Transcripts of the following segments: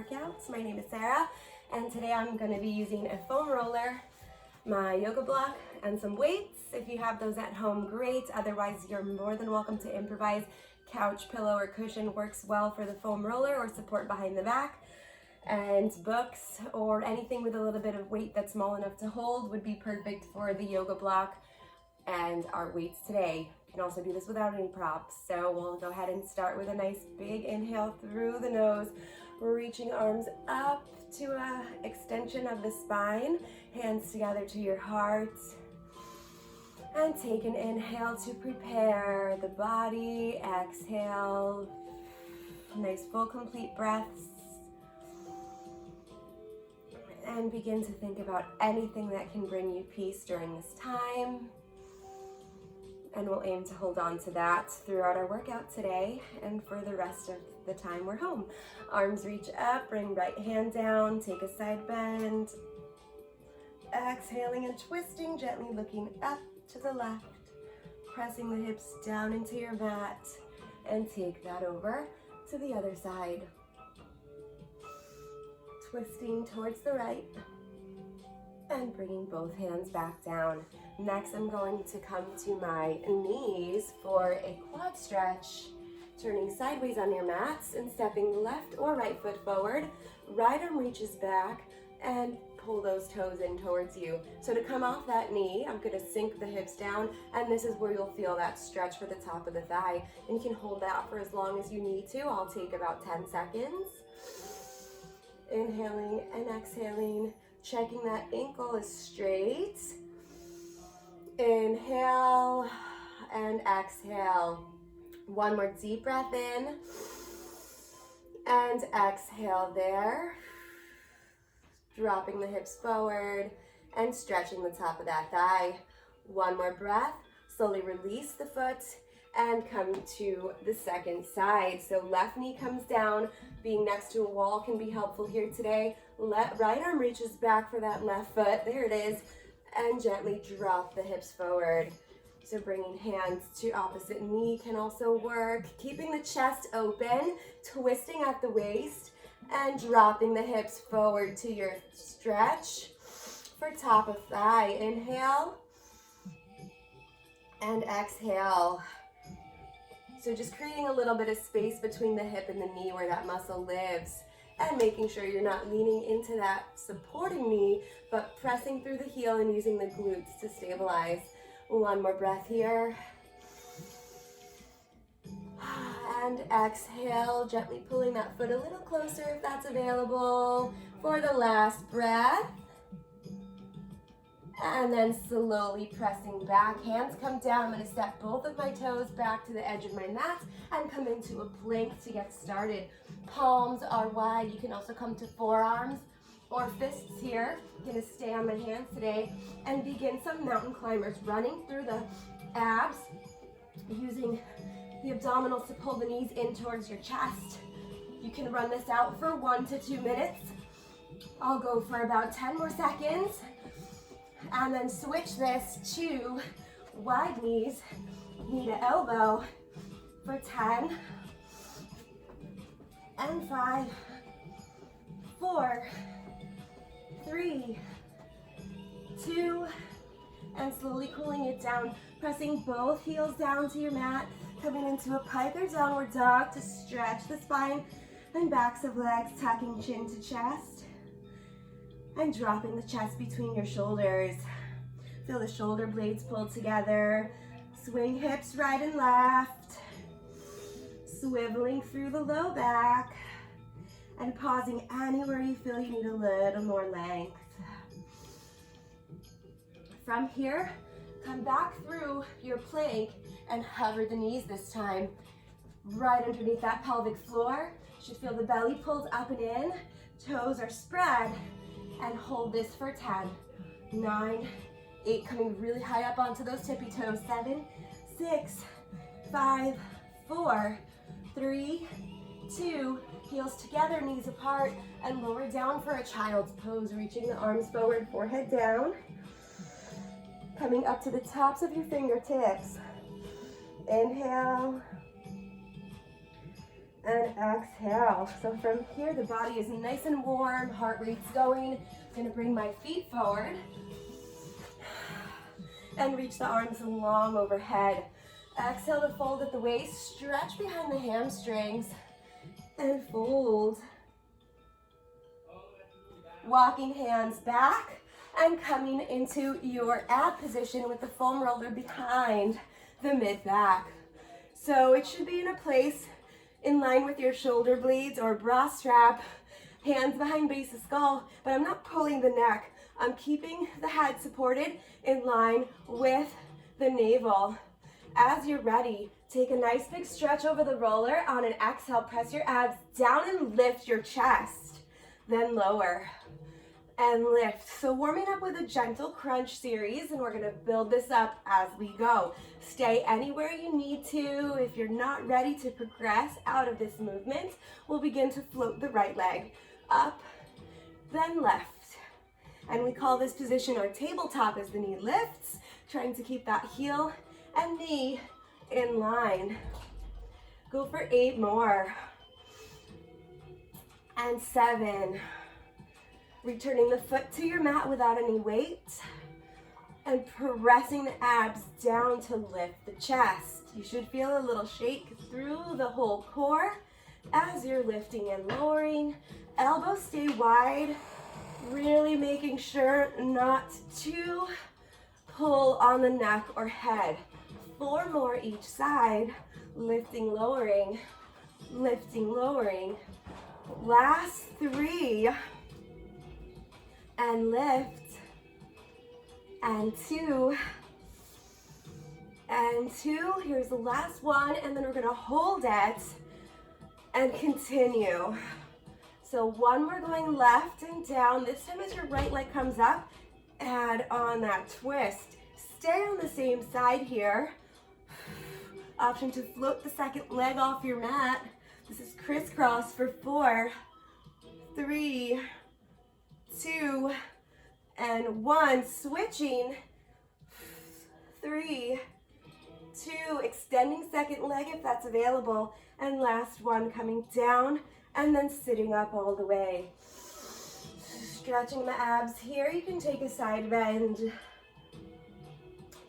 workouts. My name is Sarah, and today I'm going to be using a foam roller, my yoga block, and some weights. If you have those at home, great. Otherwise, you're more than welcome to improvise. Couch, pillow, or cushion works well for the foam roller or support behind the back. And books or anything with a little bit of weight that's small enough to hold would be perfect for the yoga block and our weights today. You can also do this without any props. So we'll go ahead and start with a nice big inhale through the nose, reaching arms up to a extension of the spine, hands together to your heart. And take an inhale to prepare the body. Exhale, nice full complete breaths. And begin to think about anything that can bring you peace during this time. And we'll aim to hold on to that throughout our workout today and for the rest of the time we're home. Arms reach up, bring right hand down, take a side bend. Exhaling and twisting, gently looking up to the left, pressing the hips down into your mat, and take that over to the other side. Twisting towards the right and bringing both hands back down. Next, I'm going to come to my knees for a quad stretch, turning sideways on your mats and stepping the left or right foot forward. Right arm reaches back and pull those toes in towards you. So to come off that knee, I'm going to sink the hips down, and this is where you'll feel that stretch for the top of the thigh. And you can hold that for as long as you need to. I'll take about 10 seconds. Inhaling and exhaling, checking that ankle is straight. Inhale and exhale. One more deep breath in and exhale there. Dropping the hips forward and stretching the top of that thigh. One more breath. Slowly release the foot and come to the second side. So left knee comes down. Being next to a wall can be helpful here today. Right arm reaches back for that left foot. There it is. And gently drop the hips forward. So bringing hands to opposite knee can also work. Keeping the chest open, twisting at the waist, and dropping the hips forward to your stretch for top of thigh. Inhale and exhale. So just creating a little bit of space between the hip and the knee where that muscle lives, and making sure you're not leaning into that supporting knee, but pressing through the heel and using the glutes to stabilize. One more breath here. And exhale, gently pulling that foot a little closer if that's available for the last breath. And then slowly pressing back. Hands come down. I'm going to step both of my toes back to the edge of my mat and come into a plank to get started. Palms are wide. You can also come to forearms or fists here. I'm going to stay on my hands today and begin some mountain climbers, running through the abs, using the abdominals to pull the knees in towards your chest. You can run this out for 1 to 2 minutes. I'll go for about 10 more seconds. And then switch this to wide knees, knee to elbow for 10, and 5, 4, 3, 2, and slowly cooling it down, pressing both heels down to your mat, coming into a pike or downward dog to stretch the spine and backs of legs, tucking chin to chest. And dropping the chest between your shoulders. Feel the shoulder blades pull together. Swing hips right and left. Swiveling through the low back. And pausing anywhere you feel you need a little more length. From here, come back through your plank and hover the knees this time. Right underneath that pelvic floor. You should feel the belly pulled up and in. Toes are spread. And hold this for 10, 9, 8, coming really high up onto those tippy toes. 7, 6, 5, 4, 3, 2, heels together, knees apart, and lower down for a child's pose, reaching the arms forward, forehead down, coming up to the tops of your fingertips. Inhale and exhale. So from here, the body is nice and warm, heart rate's going. I'm gonna bring my feet forward and reach the arms long overhead. Exhale to fold at the waist, stretch behind the hamstrings, and fold. Walking hands back and coming into your ab position with the foam roller behind the mid back. So it should be in a place in line with your shoulder blades or bra strap, hands behind base of skull, but I'm not pulling the neck. I'm keeping the head supported in line with the navel. As you're ready, take a nice big stretch over the roller. On an exhale, press your abs down and lift your chest, then lower and lift. So warming up with a gentle crunch series, and we're gonna build this up as we go. Stay anywhere you need to. If you're not ready to progress out of this movement, we'll begin to float the right leg up, then left. And we call this position our tabletop as the knee lifts, trying to keep that heel and knee in line. Go for 8 more. And 7. Returning the foot to your mat without any weight and pressing the abs down to lift the chest. You should feel a little shake through the whole core as you're lifting and lowering. Elbows stay wide, really making sure not to pull on the neck or head. 4 more each side. Lifting, lowering, lifting, lowering. Last 3. And lift, and 2, and 2. Here's the last one, and then we're gonna hold it and continue. So 1 more going left and down. This time as your right leg comes up, add on that twist. Stay on the same side here. Option to float the second leg off your mat. This is crisscross for 4, 3, 2, and 1. Switching. 3, 2. Extending second leg if that's available. And last one coming down and then sitting up all the way. Stretching the abs here. You can take a side bend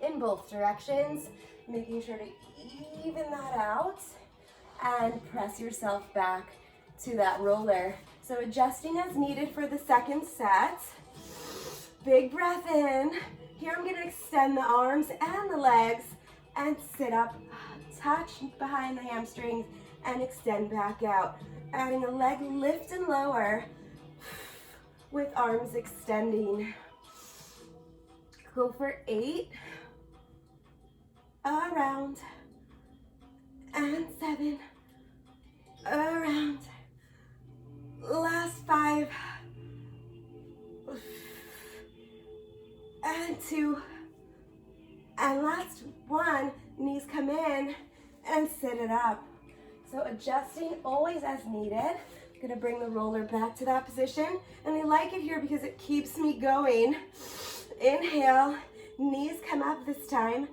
in both directions, making sure to even that out and press yourself back to that roller. So adjusting as needed for the second set. Big breath in. Here I'm gonna extend the arms and the legs and sit up, touch behind the hamstrings and extend back out. Adding a leg lift and lower with arms extending. Go for 8. Around. And 7. Around. Last 5. And 2. And last 1. Knees come in and sit it up. So adjusting always as needed. I'm gonna bring the roller back to that position. And I like it here because it keeps me going. Inhale, knees come up this time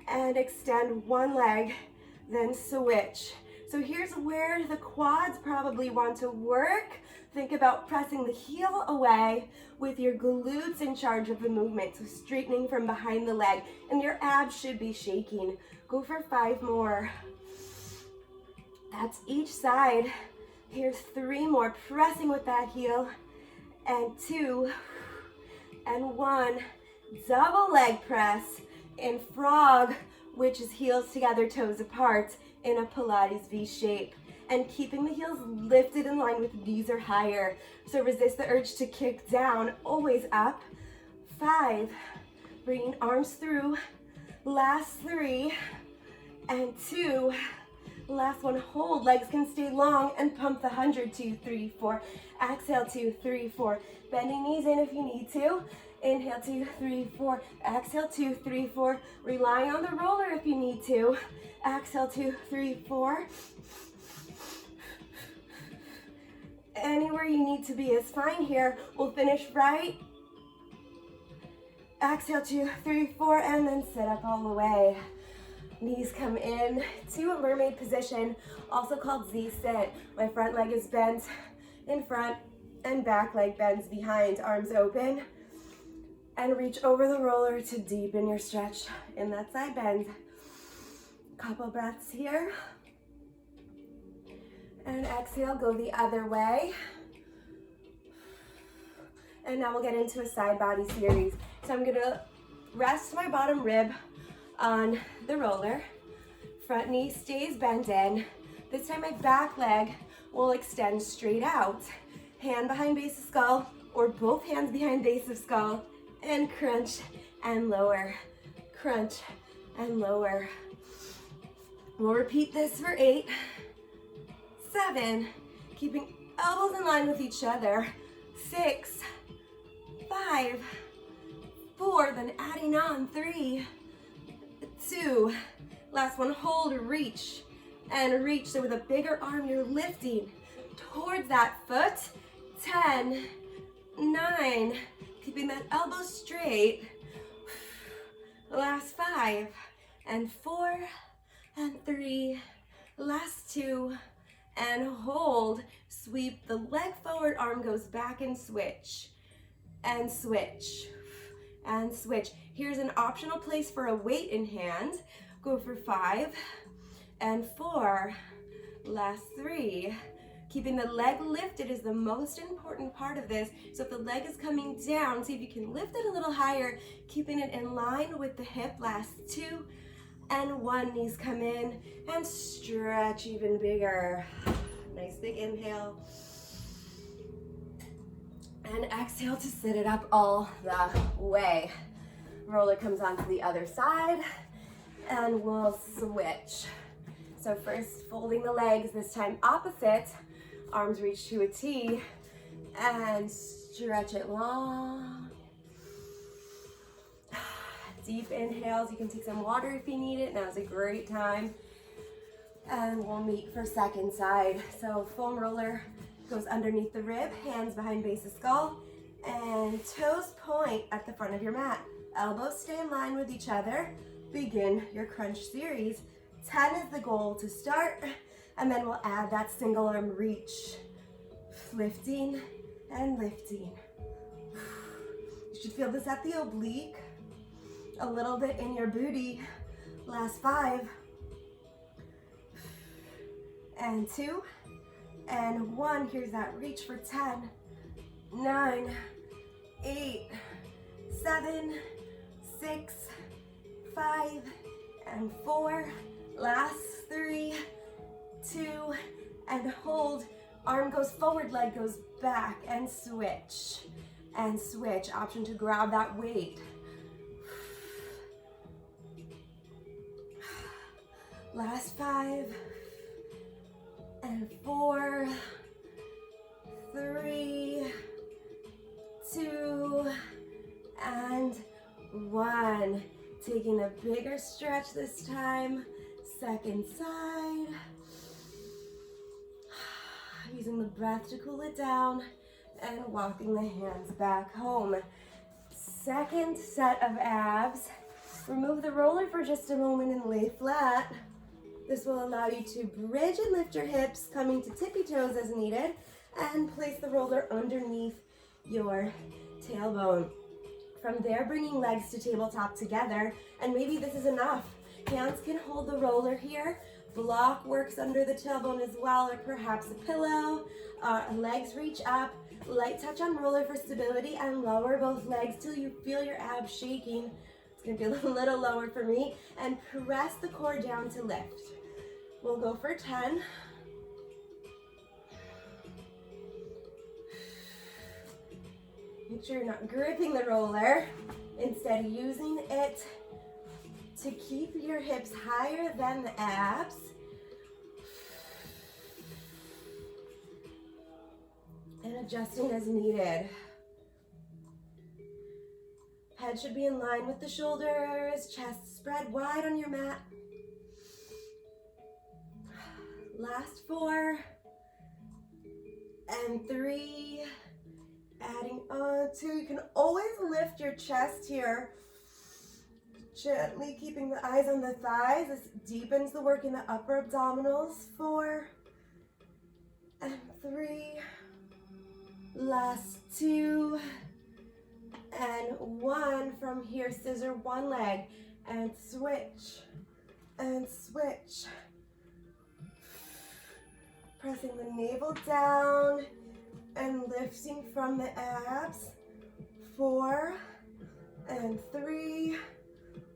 and extend one leg, then switch. So here's where the quads probably want to work. Think about pressing the heel away with your glutes in charge of the movement. So straightening from behind the leg, and your abs should be shaking. Go for 5 more. That's each side. Here's 3 more, pressing with that heel, and 2, and 1. Double leg press in frog, which is heels together, toes apart, in a Pilates V shape. And keeping the heels lifted in line with knees or higher. So resist the urge to kick down, always up. 5, bringing arms through. Last 3, and 2. Last one, hold. Legs can stay long and pump the 100. 2, 3, 4. Exhale, 2, 3, 4. Bending knees in if you need to. Inhale, 2, 3, 4. Exhale, 2, 3, 4. Relying on the roller if you need to. Exhale, 2, 3, 4. Anywhere you need to be is fine here. We'll finish right. Exhale, 2, 3, 4, and then sit up all the way. Knees come in to a mermaid position, also called Z-sit. My front leg is bent in front and back leg bends behind, arms open. And reach over the roller to deepen your stretch in that side bend. Couple breaths here. And exhale, go the other way. And now we'll get into a side body series. So I'm gonna rest my bottom rib on the roller. Front knee stays bent in. This time my back leg will extend straight out. Hand behind base of skull, or both hands behind base of skull, and crunch and lower. Crunch and lower. We'll repeat this for 8, 7, keeping elbows in line with each other. 6, 5, 4, then adding on 3, 2, last one, hold, reach, and reach. So with a bigger arm, you're lifting towards that foot. 10, 9, keeping that elbow straight. Last 5, and 4, and 3, last 2, and hold. Sweep the leg forward, arm goes back and switch, and switch, and switch. Here's an optional place for a weight in hand. Go for 5, and 4, last 3. Keeping the leg lifted is the most important part of this. So if the leg is coming down, see if you can lift it a little higher, keeping it in line with the hip. Last 2, and 1, knees come in and stretch even bigger. Nice big inhale. And exhale to sit it up all the way. Roller comes onto the other side and we'll switch. So first, folding the legs, this time opposite. Arms reach to a T and stretch it long. Deep inhales. You can take some water if you need it. Now's a great time. And we'll meet for second side. So foam roller goes underneath the rib, hands behind base of skull, and toes point at the front of your mat. Elbows stay in line with each other. Begin your crunch series. 10 is the goal to start, and then we'll add that single arm reach. Lifting and lifting. You should feel this at the oblique, a little bit in your booty. Last 5, and 2, and 1. Here's that reach for 10, 9, 8, 7, 6, 5, and 4. Last 3, 2, and hold. Arm goes forward, leg goes back, and switch. And switch. Option to grab that weight. Last 5, and 4, 3, 2, and 1. Taking a bigger stretch this time. Second side. Using the breath to cool it down and walking the hands back home. Second set of abs. Remove the roller for just a moment and lay flat. This will allow you to bridge and lift your hips, coming to tippy toes as needed, and place the roller underneath your tailbone. From there, bringing legs to tabletop together, and maybe this is enough. Hands can hold the roller here. Block works under the tailbone as well, or perhaps a pillow. Legs reach up. Light touch on roller for stability, and lower both legs till you feel your abs shaking. It's gonna be a little lower for me. And press the core down to lift. We'll go for 10. Make sure you're not gripping the roller. Instead, using it to keep your hips higher than the abs. And adjusting as needed. Head should be in line with the shoulders, chest spread wide on your mat. Last 4, and 3, adding on 2. You can always lift your chest here. Gently keeping the eyes on the thighs. This deepens the work in the upper abdominals. 4 and 3. Last 2 and 1. From here, scissor one leg and switch and switch. Pressing the navel down and lifting from the abs. 4 and 3.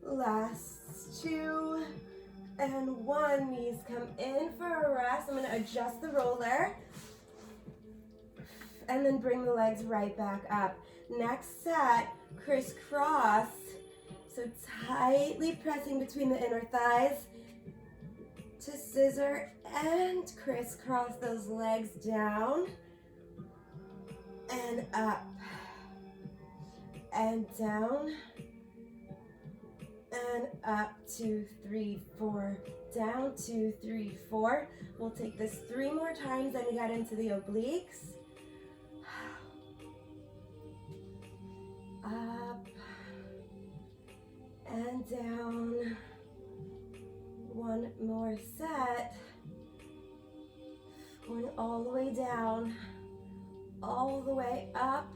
Last 2 and 1. Knees come in for a rest. I'm going to adjust the roller and then bring the legs right back up. Next set, crisscross. So tightly pressing between the inner thighs to scissor and crisscross those legs down and up and down and up. 2, 3, 4, down. 2, 3, 4. We'll take this 3 more times, then we got into the obliques. Up and down. 1 more set. Going all the way down, all the way up,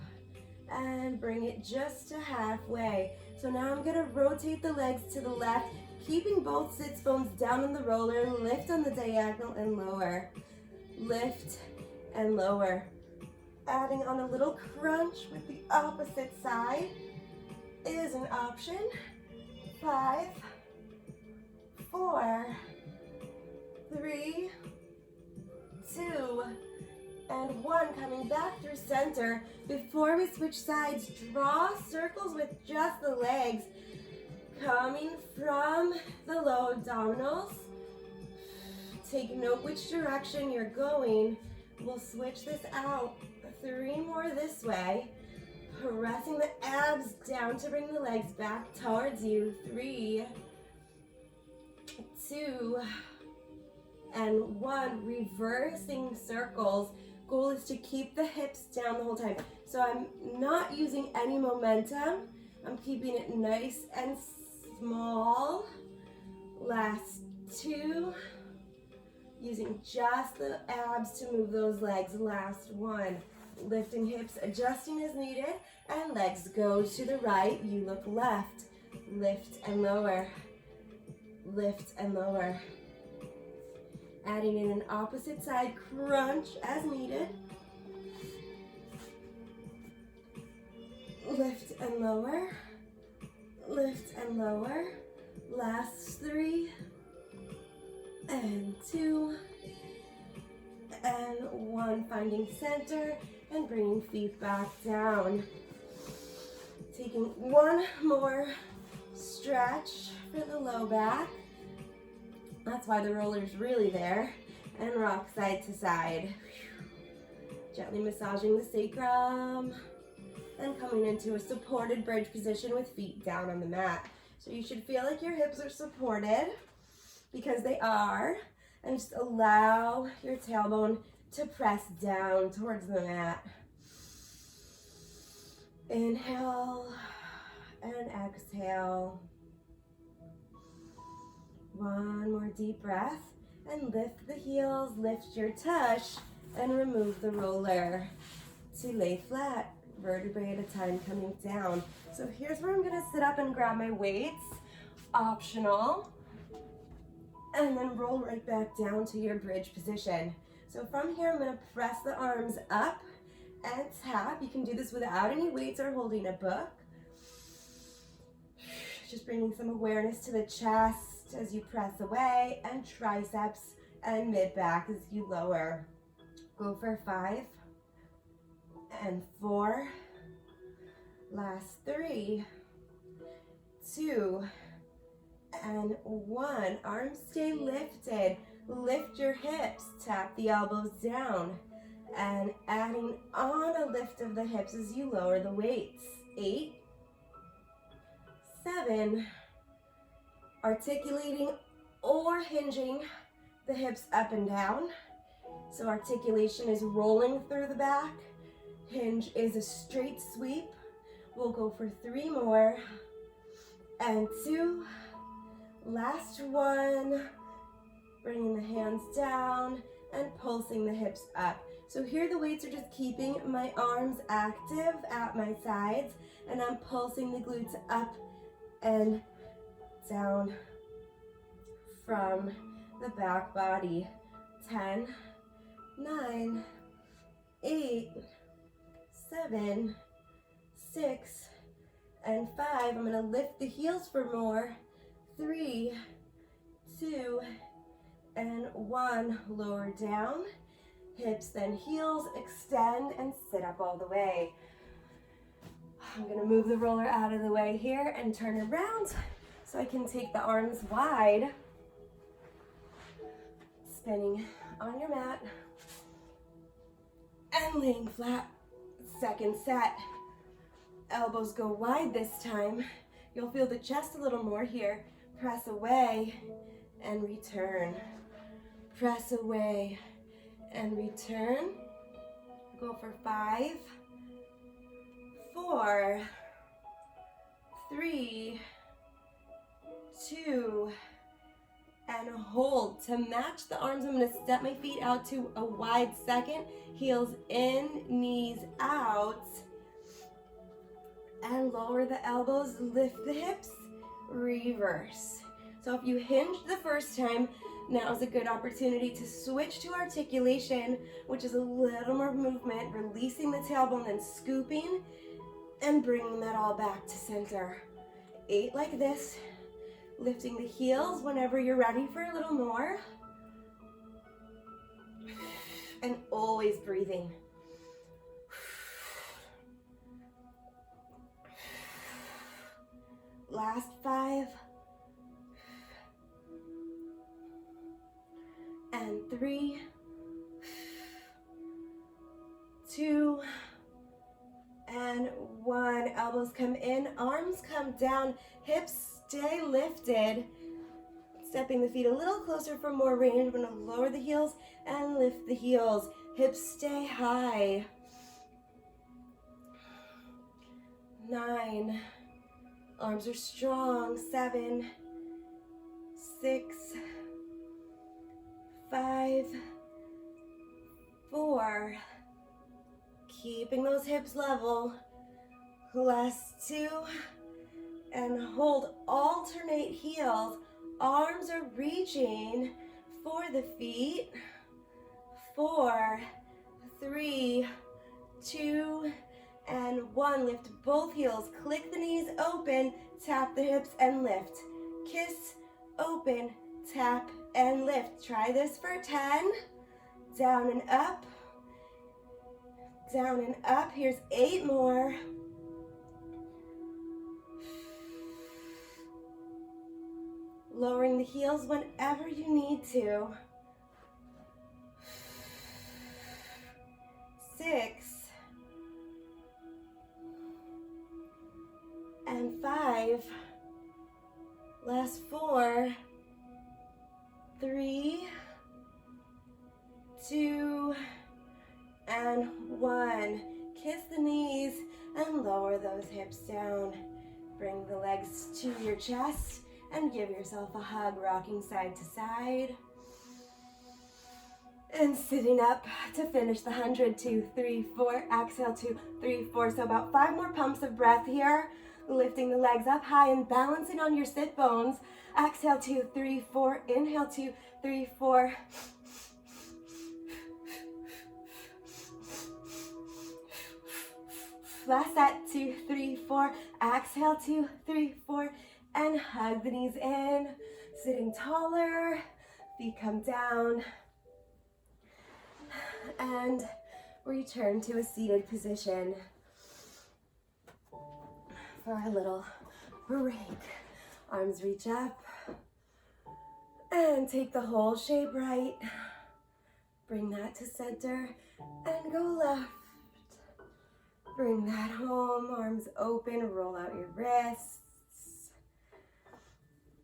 and bring it just to halfway. So now I'm gonna rotate the legs to the left, keeping both sits bones down on the roller. Lift on the diagonal and lower. Lift and lower. Adding on a little crunch with the opposite side is an option. 5, 4, 3, 2, and 1. Coming back through center. Before we switch sides, draw circles with just the legs. Coming from the low abdominals. Take note which direction you're going. We'll switch this out. 3 more this way. Pressing the abs down to bring the legs back towards you. 3, 2, and 1. Reversing circles. Goal is to keep the hips down the whole time. So I'm not using any momentum. I'm keeping it nice and small. Last 2. Using just the abs to move those legs. Last 1. Lifting hips, adjusting as needed, and legs go to the right. You look left. Lift and lower. Lift and lower. Adding in an opposite side crunch as needed. Lift and lower. Lift and lower. Last 3 and 2 and 1. Finding center and bringing feet back down. Taking 1 more stretch for the low back. That's why the roller's really there. And rock side to side. Gently massaging the sacrum. And coming into a supported bridge position with feet down on the mat. So you should feel like your hips are supported, because they are. And just allow your tailbone to press down towards the mat. Inhale and exhale. 1 more deep breath, and lift the heels, lift your tush, and remove the roller to lay flat, vertebrae at a time coming down. So here's where I'm gonna sit up and grab my weights, optional, and then roll right back down to your bridge position. So from here, I'm gonna press the arms up and tap. You can do this without any weights or holding a book. Just bringing some awareness to the chest as you press away, and triceps and mid-back as you lower. Go for 5 and 4. Last 3, 2, and 1. Arms stay lifted. Lift your hips, tap the elbows down, and adding on a lift of the hips as you lower the weights. 8, 7, articulating or hinging the hips up and down. So articulation is rolling through the back. Hinge is a straight sweep. We'll go for 3 more. and 2. Last one. Bringing the hands down and pulsing the hips up. So here the weights are just keeping my arms active at my sides, and I'm pulsing the glutes up and down from the back body. 10, 9, 8, 7, 6, and 5. I'm gonna lift the heels for more. 3, 2, and 1. Lower down, hips then heels, extend and sit up all the way. I'm gonna move the roller out of the way here and turn around so I can take the arms wide. Spinning on your mat and laying flat. Second set. Elbows go wide this time. You'll feel the chest a little more here. Press away and return. Press away and return. Go for 5, 4, 3, 2, and hold. To match the arms, I'm going to step my feet out to a wide second. Heels in, knees out. And lower the elbows, lift the hips, reverse. So if you hinged the first time, now is a good opportunity to switch to articulation, which is a little more movement, releasing the tailbone, then scooping and bringing that all back to center. 8 like this, lifting the heels whenever you're ready for a little more. And always breathing. Last 5. And 3, 2, and 1. Elbows come in, arms come down, hips stay lifted. Stepping the feet a little closer for more range. We're going to lower the heels and lift the heels. Hips stay high. 9. Arms are strong. 7, 6, 5, 4. Keeping those hips level. Last 2. And hold. Alternate heels. Arms are reaching for the feet. 4, 3, 2, and 1. Lift both heels. Click the knees open. Tap the hips and lift. Kiss, open, tap, and lift. Try this for 10. Down and up. Down and up. Here's 8 more. Lowering the heels whenever you need to. 6. And 5. Last 4. 3, 2, and 1. Kiss the knees and lower those hips down. Bring the legs to your chest and give yourself a hug, rocking side to side. And sitting up to finish the 100, 2, 3, 4. Exhale, 2, 3, 4. So about 5 more pumps of breath here. Lifting the legs up high and balancing on your sit bones. Exhale, 2, 3, 4. Inhale, 2, 3, 4. Last set, 2, 3, 4. Exhale, 2, 3, 4. And hug the knees in. Sitting taller. Feet come down. And return to a seated position for a little break. Arms reach up and take the whole shape right. Bring that to center and go left. Bring that home, arms open, roll out your wrists.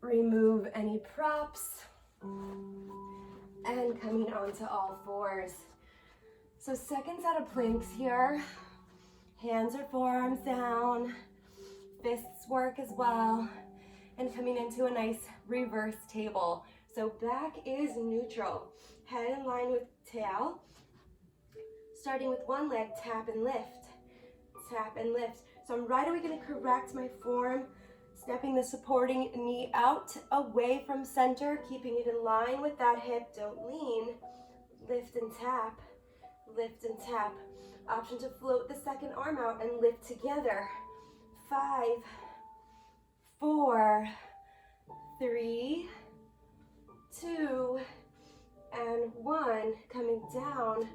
Remove any props and coming onto all fours. So second set of planks here. Hands or forearms down. Fists work as well. and coming into a nice reverse table. So back is neutral, head in line with tail. Starting with one leg, tap and lift, tap and lift. So I'm right away going to correct my form, stepping the supporting knee out, away from center, keeping it in line with that hip. Don't lean. Lift and tap, lift and tap. Option to float the second arm out and lift together. 5, 4, 3, 2, and 1. Coming down.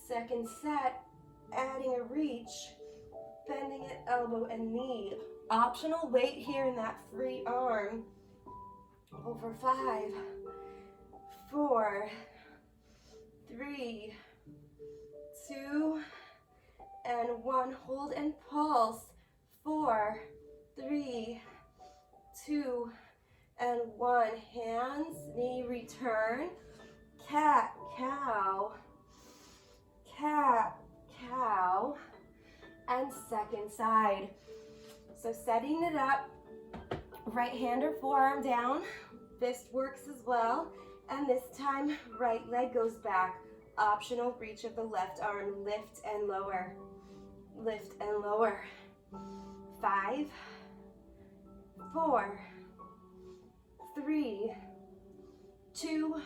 Second set, adding a reach, bending it elbow and knee. Optional weight here in that free arm. Over 5, 4, 3, 2, and 1. Hold and pulse. 4, 3, 2, and 1. Hands, knee, return. Cat, cow. Cat, cow. And second side. So setting it up, right hand or forearm down. Fist works as well. And this time, right leg goes back. Optional reach of the left arm. Lift and lower. Lift and lower. 5, 4, 3, 2,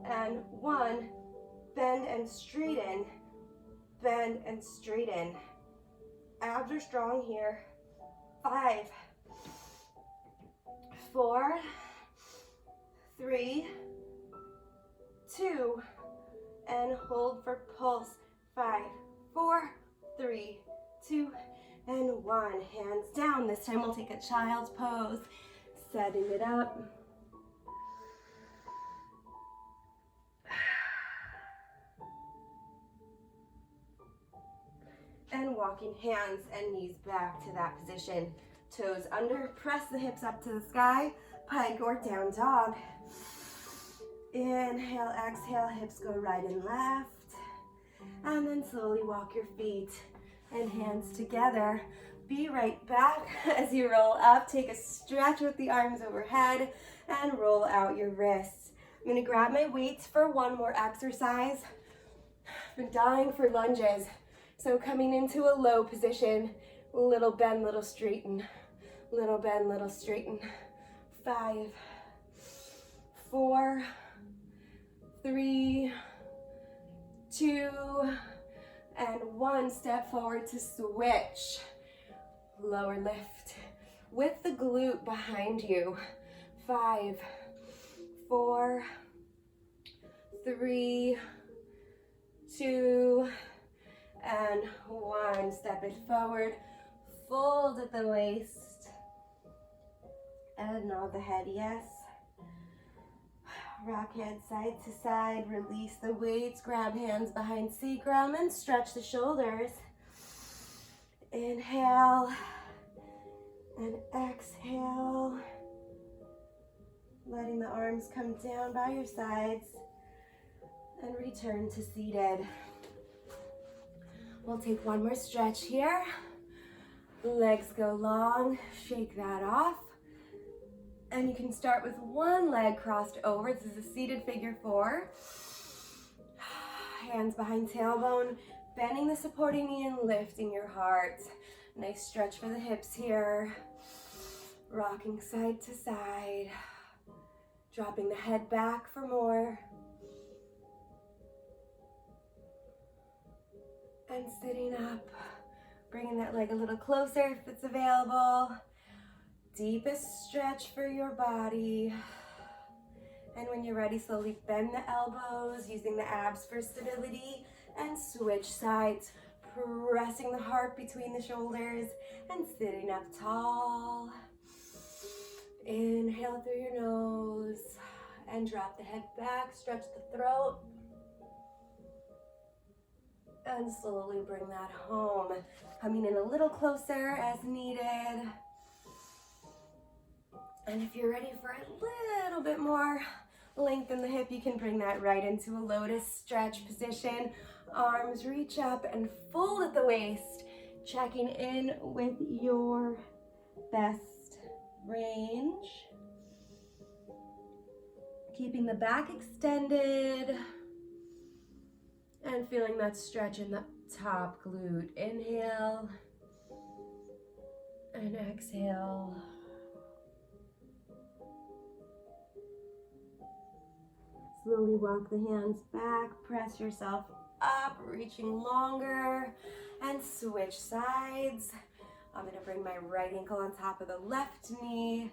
and 1. Bend and straighten. Bend and straighten. Abs are strong here. 5, 4, 3, 2, and hold for pulse. 5, 4, 3, 2, and 1. Hands down. This time we'll take a child's pose. Setting it up. And walking hands and knees back to that position. Toes under, press the hips up to the sky, pike or down dog. Inhale, exhale, hips go right and left. And then slowly walk your feet and hands together. Be right back as you roll up. Take a stretch with the arms overhead and roll out your wrists. I'm gonna grab my weights for one more exercise. I've been dying for lunges. So coming into a low position, little bend, little straighten, little bend, little straighten. 5, 4, 3, 2, and 1. Step forward to switch. Lower lift with the glute behind you. 5, 4, 3, 2, and 1. Step it forward, fold at the waist, and nod the head, yes. Rock head side to side, release the weights, grab hands behind sacrum, and stretch the shoulders. Inhale, and exhale. Letting the arms come down by your sides, and return to seated. We'll take one more stretch here. Legs go long, shake that off. And you can start with one leg crossed over. This is a seated figure 4. Hands behind tailbone, bending the supporting knee and lifting your heart. Nice stretch for the hips here. Rocking side to side. Dropping the head back for more. And sitting up, bringing that leg a little closer if it's available. Deepest stretch for your body. And when you're ready, slowly bend the elbows, using the abs for stability, and switch sides, pressing the heart between the shoulders and sitting up tall. Inhale through your nose and drop the head back, stretch the throat. And slowly bring that home. Coming in a little closer as needed. And if you're ready for a little bit more length in the hip, you can bring that right into a lotus stretch position. Arms reach up and fold at the waist. Checking in with your best range. Keeping the back extended and feeling that stretch in the top glute. Inhale and exhale. Slowly walk the hands back, press yourself up, reaching longer, and switch sides. I'm gonna bring my right ankle on top of the left knee.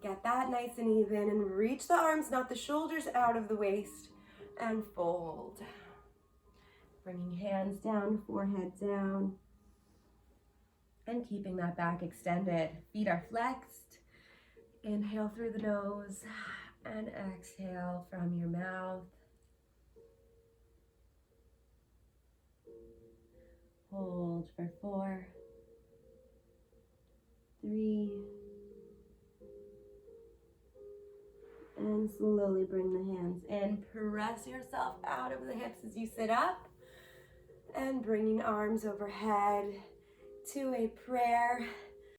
Get that nice and even and reach the arms, not the shoulders, out of the waist and fold. Bringing hands down, forehead down, and keeping that back extended. Feet are flexed. Inhale through the nose and exhale from your mouth. Hold for 4, 3, and slowly bring the hands in. Press yourself out of the hips as you sit up and bringing arms overhead to a prayer.